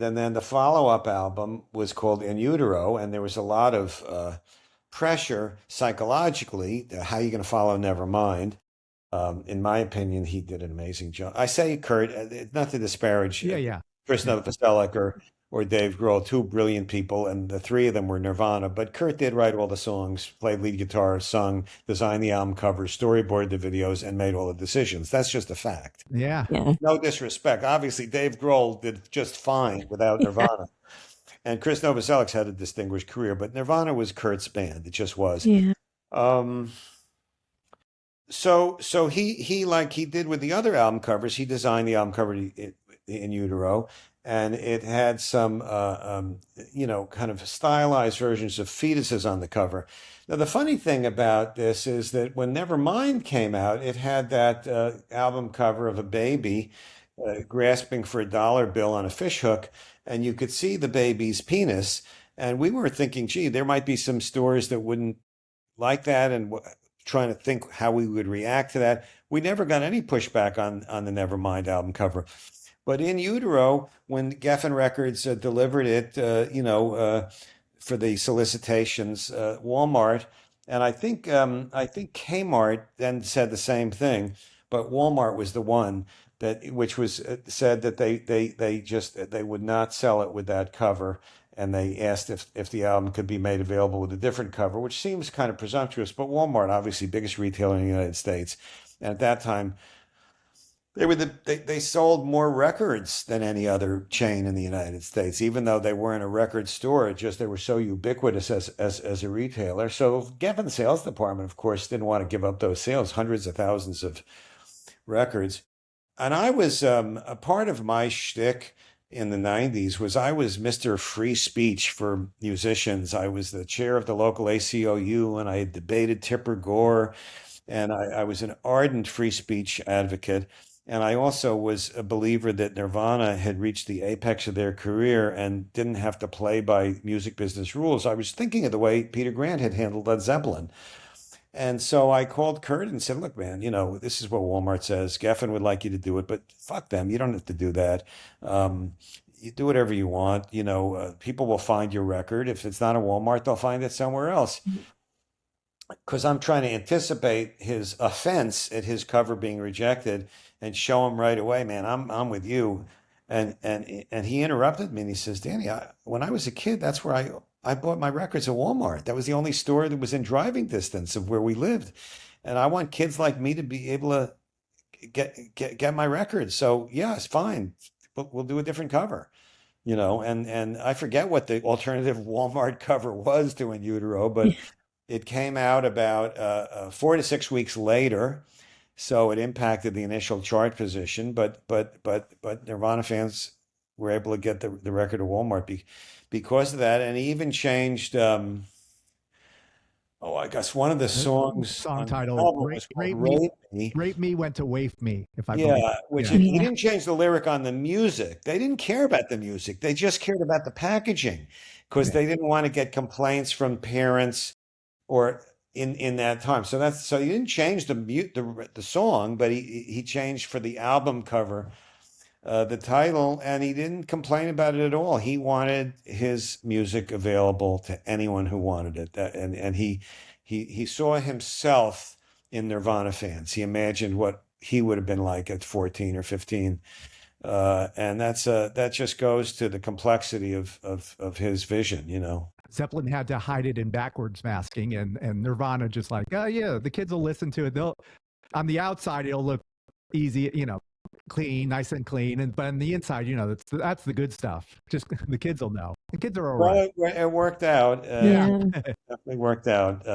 And then the follow-up album was called In Utero, and there was a lot of pressure psychologically. How are you going to follow Nevermind? In my opinion, he did an amazing job. I say Kurt, not to disparage Yeah, yeah. Chris Novoselic or Dave Grohl, two brilliant people, and the three of them were Nirvana. But Kurt did write all the songs, played lead guitar, sung, designed the album covers, storyboarded the videos, and made all the decisions. That's just a fact. Yeah. Yeah. No disrespect. Obviously, Dave Grohl did just fine without Nirvana. And Chris Novoselic had a distinguished career, but Nirvana was Kurt's band. It just was. Yeah. Um, so he like he did with the other album covers, he designed the album cover in Utero, and it had some kind of stylized versions of fetuses on the cover. Now the funny thing about this is that when Nevermind came out, it had that album cover of a baby grasping for a dollar bill on a fishhook, and you could see the baby's penis. And we were thinking, gee, there might be some stores that wouldn't like that, and trying to think how we would react to that. We never got any pushback on the Nevermind album cover. But In Utero, when Geffen Records delivered it, for the solicitations, Walmart, and I think Kmart then said the same thing, but Walmart was the one which was said that they would not sell it with that cover, and they asked if the album could be made available with a different cover, which seems kind of presumptuous. But Walmart, obviously biggest retailer in the United States, and at that time they sold more records than any other chain in the United States, even though they weren't a record store. It just they were so ubiquitous as a retailer. So Geffen sales department, of course, didn't want to give up those sales, hundreds of thousands of records. And I was a part of my shtick in the 90s was I was Mr. Free Speech for musicians. I was the chair of the local ACOU, and I had debated Tipper Gore, and I was an ardent free speech advocate. And I also was a believer that Nirvana had reached the apex of their career and didn't have to play by music business rules. I was thinking of the way Peter Grant had handled Led Zeppelin. And so I called Kurt and said, look, man, this is what Walmart says. Geffen would like you to do it, but fuck them. You don't have to do that. You do whatever you want. People will find your record. If it's not a Walmart, they'll find it somewhere else. Because I'm trying to anticipate his offense at his cover being rejected and show him right away, man, I'm with you. And he interrupted me and he says, Danny, when I was a kid, that's where I bought my records at Walmart. That was the only store that was in driving distance of where we lived. And I want kids like me to be able to get my records. So yeah, it's fine. We'll do a different cover, and I forget what the alternative Walmart cover was to In Utero, but it came out about 4 to 6 weeks later. So it impacted the initial chart position, but Nirvana fans were able to get the record at Walmart because of that. And he even changed, I guess one of the songs Song on the title, album was called Rape Me. Rape Me went to Waif Me, if I Yeah, believe. which Yeah. he didn't change the lyric on the music. They didn't care about the music. They just cared about the packaging because they didn't want to get complaints from parents or in that time. So he didn't change the song, but he changed for the album cover the title, and he didn't complain about it at all. He wanted his music available to anyone who wanted it, and he saw himself in Nirvana fans. He imagined what he would have been like at 14 or 15. And that just goes to the complexity of his vision. Zeppelin had to hide it in backwards masking, and Nirvana just like, oh yeah, the kids will listen to it. They'll on the outside it'll look easy, clean, nice and clean, but on the inside, that's the good stuff. Just the kids will know. The kids are all right. Well, it worked out. Yeah. Definitely worked out.